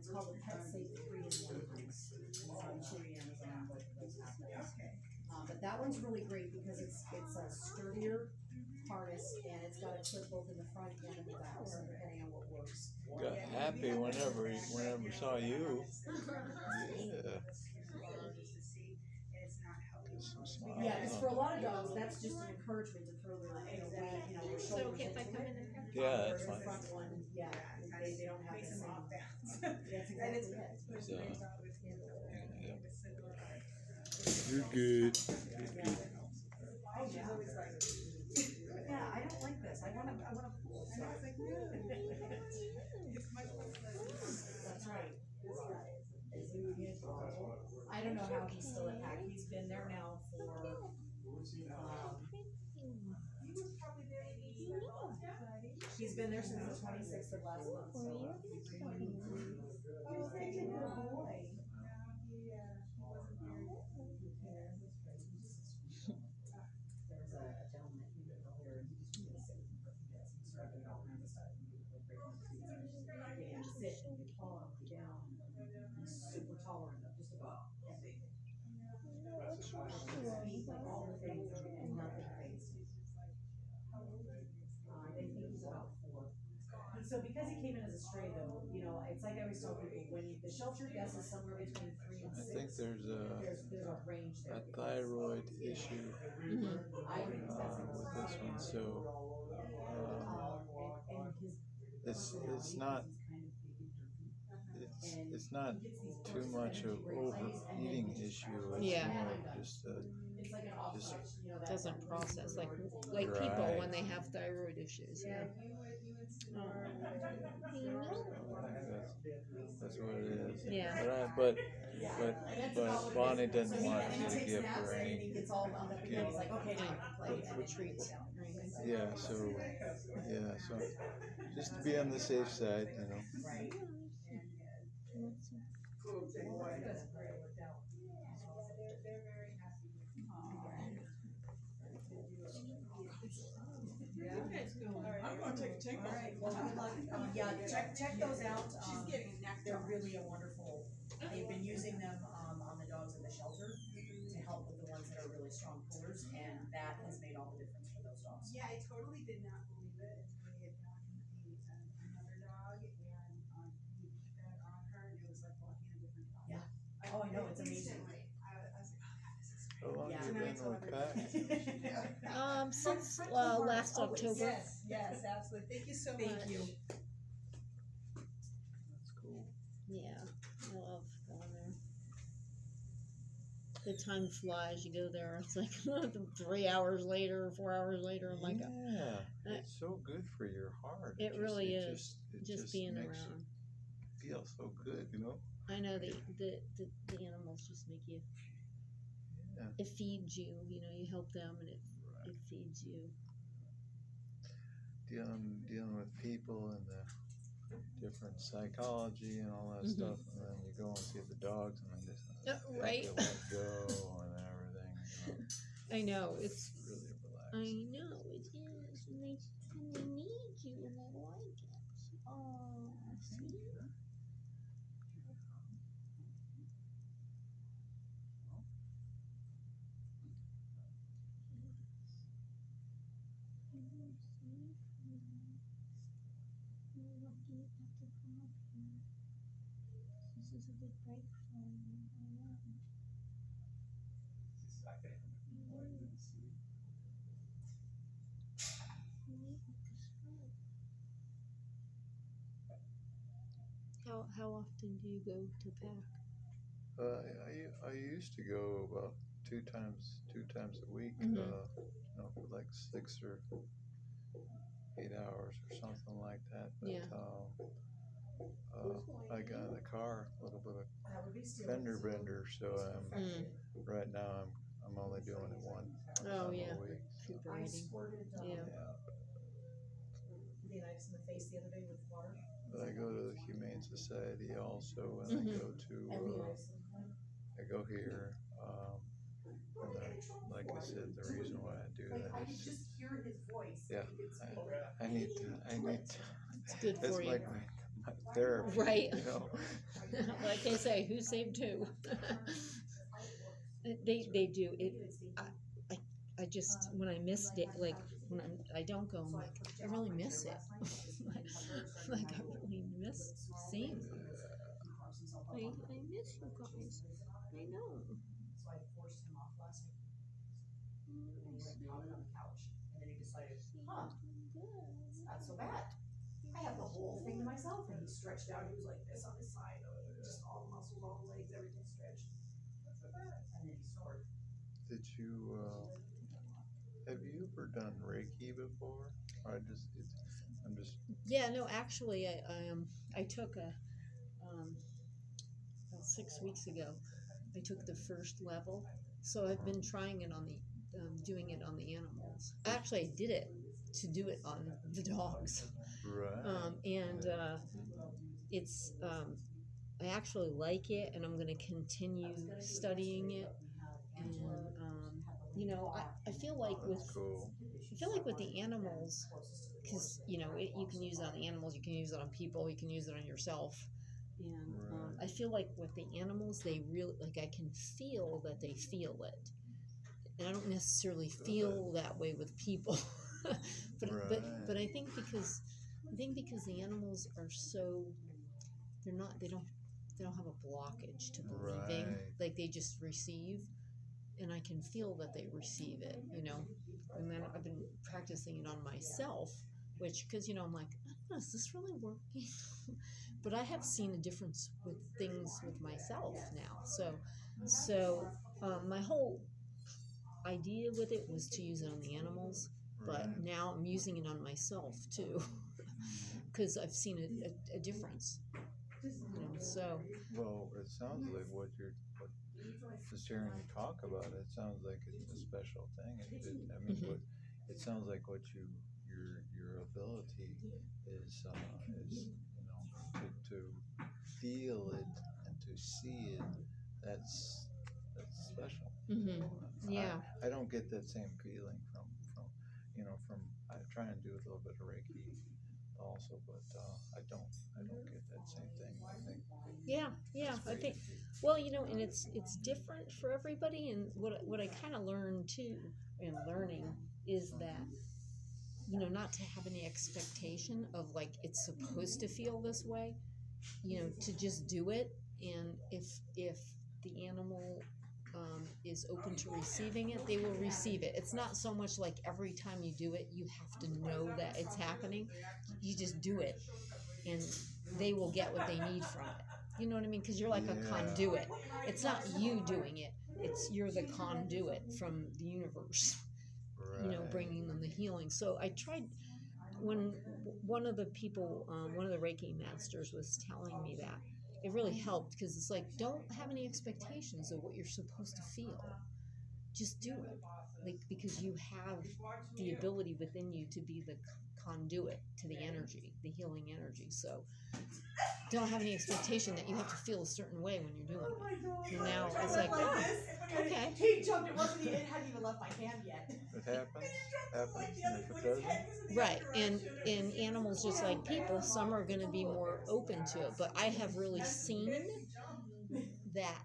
It's called a Pet Safe 3-in-1 harness. It's on Chewy Amazon, but those happen. But that one's really great because it's a sturdier harness and it's got a clip both in the front and in the back, so depending on what works. Got happy whenever saw you. Yeah. Yeah, because for a lot of dogs, that's just an encouragement to throw their, weight, their So shoulders okay if I into come it. in and come? Yeah, Whereas that's the fine. front one, they don't have the same. That's exactly it. So, you're good. Oh, yeah. Yeah, I don't like this. I want a pool. That's right. I don't know how he's still at pack. He's been there now for, he's been there since the 26th of last month. So. There's a gentleman that came in earlier and he just really sit with him for a few minutes. He started doing all kinds of stuff. He would like break my treats and get him to sit and get tall and lay down. He's super tolerant of just about everything. Eat like all the things and nothing phased him. They think he's about 4. So because he came in as a stray though, it's like I always tell people, when the shelter guesses somewhere between 3 and 6. I think there's a range there. a thyroid issue with this one, so it's not too much of overeating issue. It's more of just Doesn't process like right. people when they have thyroid issues. Yeah. That's what it is. Yeah. But Bonnie doesn't want me to give her any Treats. Yeah, so just to be on the safe side, I'm going to take All right. Well, good luck. Check those out. They're really a wonderful. They've been using them on the dogs at the shelter to help with the ones that are really strong pullers, and that has made all the difference for those dogs. Yeah, I totally did not believe it until we had gotten another dog, and we put that on her, and it was like walking a different dog. Yeah. Oh, I know, it's amazing. I was like, oh God, this is How long have you been with Pat? Since last October. Yes, absolutely. Thank you so much. Thank you. That's cool. Yeah, I love going there. The time flies. You go there, it's like 3 hours later, 4 hours later. I'm like, yeah, it's so good for your heart. It really is. It just being makes around. You feel so good, I know the animals just make you. Yeah. It feeds you. You help them, and it feeds you. Dealing with people and the different psychology and all that stuff, and then you go and see the dogs, and then just right. let go and everything. I know it's really relaxed. I know it is, and they need you, and they like it. Oh, see. This is a good break for you. How often do you go to pack? I used to go about two times a week, for like 6 or 8 hours or something like that. But, I got in the car a little bit of fender bender, so right now I'm only doing it one Oh a yeah, week. recuperating. Yeah. The knives in the face the other day with water. But I go to the Humane Society also, and I go here. And like I said, the reason why I do that is just hear his voice. I need to. It's good for you. Like my therapy. Right. You know. Like they say, who saved who? They do it. I just when I missed it, like when I don't go, I'm like I really miss it. Like I really miss seeing them. I miss you guys. I know. So I forced him off last night. I And he see. went pounding on the couch. And then he decided, See, huh, good. it's not so bad. I have the whole thing to myself. And he stretched out. He was like this on his side. Just all the muscles, all the legs, everything stretched. And then he snored. Did you have you ever done Reiki before? I'm just Yeah, no, actually, I took about 6 weeks ago. I took the first level, so I've been trying it on the doing it on the animals. Actually, I did it to do it on the dogs, right. and it's I actually like it, and I'm going to continue studying it. And I feel like with Cool. the animals, because you can use it on the animals, you can use it on people, you can use it on yourself. And Right. I feel like with the animals, they really like I can feel that they feel it, and I don't necessarily feel that way with people. but I think because the animals are so they don't have a blockage to believing, Right. like they just receive, and I can feel that they receive it, and then I've been practicing it on myself, which because I'm like, I don't know, is this really working? But I have seen a difference with things with myself now. So my whole idea with it was to use it on the animals, but Right. now I'm using it on myself too, because I've seen a difference. So Well, it sounds like just hearing you talk about it, it sounds like it's a special thing. I mean, Mhm. it sounds like your ability is to feel it and to see it. That's special. Yeah. I don't get that same feeling from I try and do a little bit of Reiki also, but I don't get that same thing. I think Yeah, that's I great. think. Well, and it's different for everybody, and what I kind of learned too in learning is that not to have any expectation of like it's supposed to feel this way, to just do it, and if the animal is open to receiving it, they will receive it. It's not so much like every time you do it, you have to know that it's happening. You just do it, and they will get what they need from it. You know what I mean? Because you're like a conduit. It's not you doing it. You're the conduit from the universe. Right. Bringing them the healing. So I tried when one of the people, one of the Reiki masters was telling me that it really helped because it's like don't have any expectations of what you're supposed to feel. Just do it, like because you have the ability within you to be the conduit to the energy, the healing energy. So don't have any expectation that you have to feel a certain way when you're doing it. And now it's like, okay. He jumped. It hadn't even left my hand yet. It happens, and if it doesn't, Right, and animals just like people, some are going to be more open to it, but I have really seen that,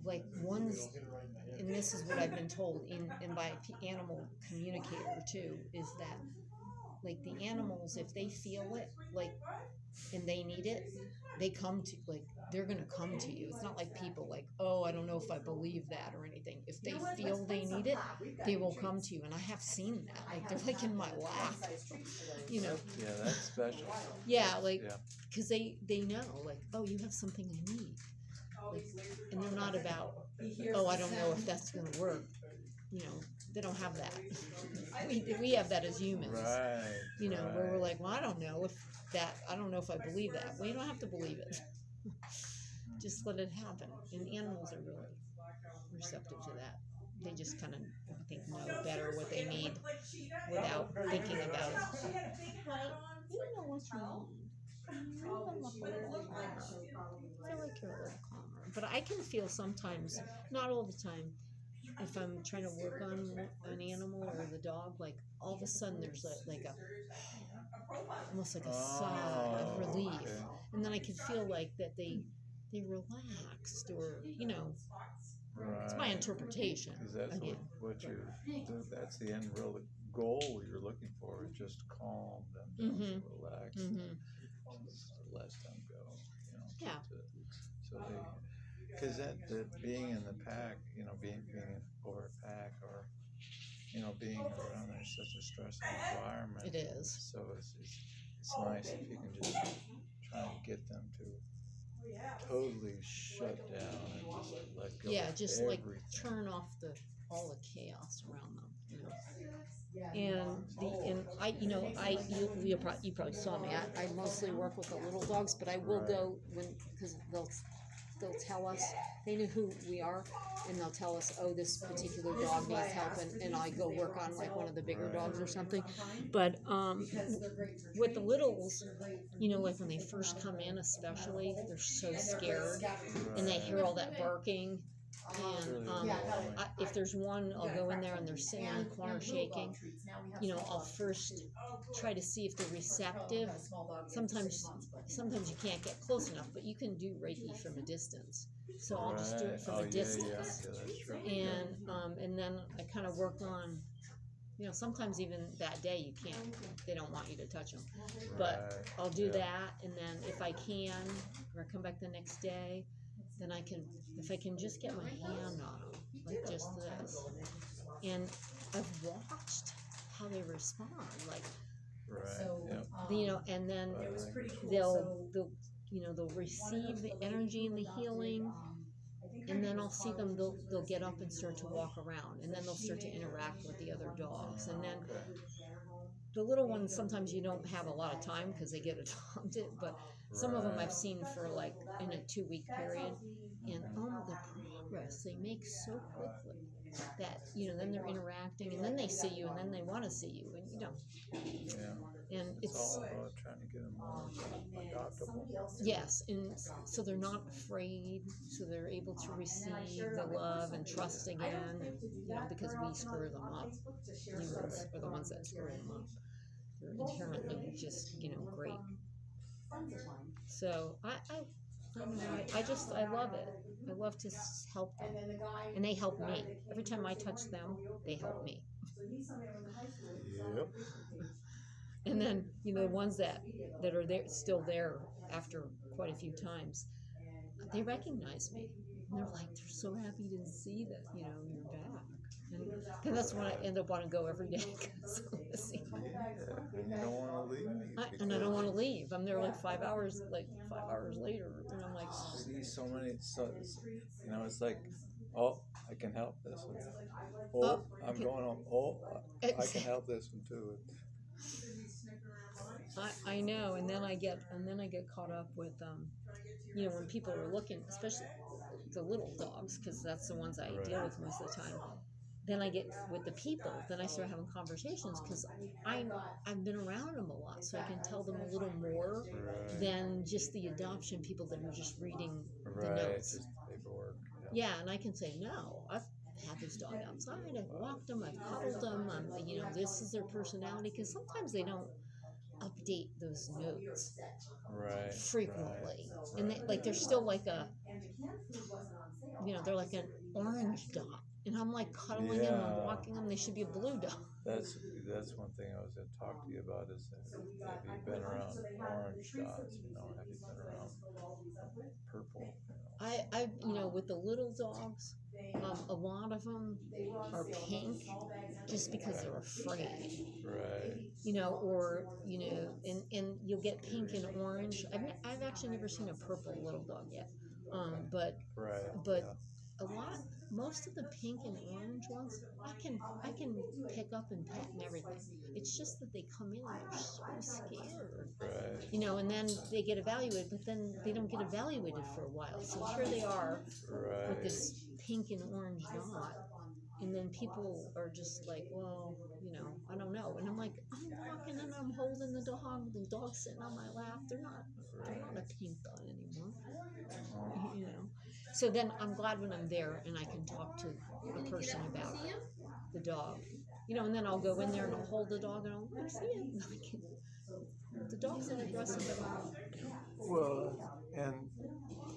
like ones, and this is what I've been told in by animal communicator too, is that like the animals, if they feel it, like, and they need it, they come to, like, they're going to come to you. It's not like people like, oh, I don't know if I believe that or anything. If they feel they need it, they will come to you. And I have seen that. Like, they're like in my lap, Yeah, that's special. Yeah, like, Yeah. because they know, like, oh, you have something I need. Like, and they're not about, oh, I don't know if that's going to work. They don't have that. we have that as humans. Right. Where we're like, well, I don't know if I believe that. Well, you don't have to believe it. Just let it happen. And animals are really receptive to that. They just kind of, I think, know better what they need without thinking about it. You know what you need. You look a little calmer. I feel like you're a little calmer. But I can feel sometimes, not all the time, if I'm trying to work on an animal or the dog, like all of a sudden there's like a almost like a sigh of relief, okay. and then I can feel like that they relaxed, or it's my Right. interpretation. Because that's Again, what that's the end real goal you're looking for, is just calm them down, Mhm. relax Mhm. them, just let them go, Yeah. so they, because that being in the pack, being over a pack, or being around there is such a stressful environment. It is. So it's nice if you can just try and get them to totally shut down and just let go. Yeah, of just everything. like turn off all the chaos around them, And you probably saw me. I mostly work with the little dogs, but I will Right. go because they'll tell us, they know who we are, and they'll tell us, oh, this particular dog needs help, and I go work on like one of the bigger Right. dogs or something. But with the littles, like when they first come in, especially, they're so scared, and they hear all that barking. It's And really overwhelming. if there's one, I'll go in there and they're sitting in the corner shaking. I'll first try to see if they're receptive. Sometimes you can't get close enough, but you can do Reiki from a distance. So I'll just do it from a distance. Yeah, that's true. And then I kind of work on, sometimes even that day you can't, they don't want you to touch them. But Right, I'll do yeah. that, and then if I can, or I come back the next day, then if I can just get my hand on them, like just this. And I've watched how they respond, like, Right. and then But I think- they'll receive the energy and the healing, and then I'll see them, they'll get up and start to walk around, and then they'll start to interact with the other dogs, and then Okay. the little ones, sometimes you don't have a lot of time because they get adopted, but some of them I've seen for like in a 2-week period, and the progress they make so quickly that then they're interacting, and then they see you, and then they want to see you, and Yeah. and It's all about trying to get them more adoptable. yes, and so they're not afraid, so they're able to receive the love and trust again, and, because we screw them up. Humans are the ones that screw them up. They're inherently just, great. So I love it. I love to help them, and they help me. Every time I touch them, they help me. Yep. And then, the ones that are still there after quite a few times, they recognize me. And they're like, they're so happy to see that, you're back. And that's when I end up wanting to go every day, because I want to see them. Yeah, and you don't want to leave. And I don't want to leave. I'm there like 5 hours later, and I'm like, See so many, it's like, oh, I can help this one. Oh, I'm going home. Oh, I can help this one too. I know, and then I get caught up with when people are looking, especially the little dogs, because that's the ones I deal with most of the time. Then I get with the people. Then I start having conversations, because I've been around them a lot, so I can tell them a little more than just the adoption people that are just reading the notes. Just paperwork. Yeah, and I can say, no, I've had this dog outside. I've walked them. I've cuddled them. This is their personality, because sometimes they don't update those notes frequently, and they're still like they're like an orange dot, and I'm like cuddling them and walking them. They should be a blue dot. That's one thing I was going to talk to you about, is have you been around orange dots? Have you been around purple? I with the little dogs, a lot of them are pink, just because they're afraid. Right. Or and you'll get pink and orange. I've actually never seen a purple little dog yet. But most of the pink and orange ones, I can pick up and pet and everything. It's just that they come in and they're so scared. Right. And then they get evaluated, but then they don't get evaluated for a while. So here they are with this pink and orange dot. And then people are just like, well, I don't know. And I'm like, I'm walking and I'm holding the dog's sitting on my lap. They're not a pink dot anymore. So then I'm glad when I'm there and I can talk to a person about the dog. you know, and then I'll go in there and I'll hold the dog and I'll see it. The dog's not aggressive at all. Well, and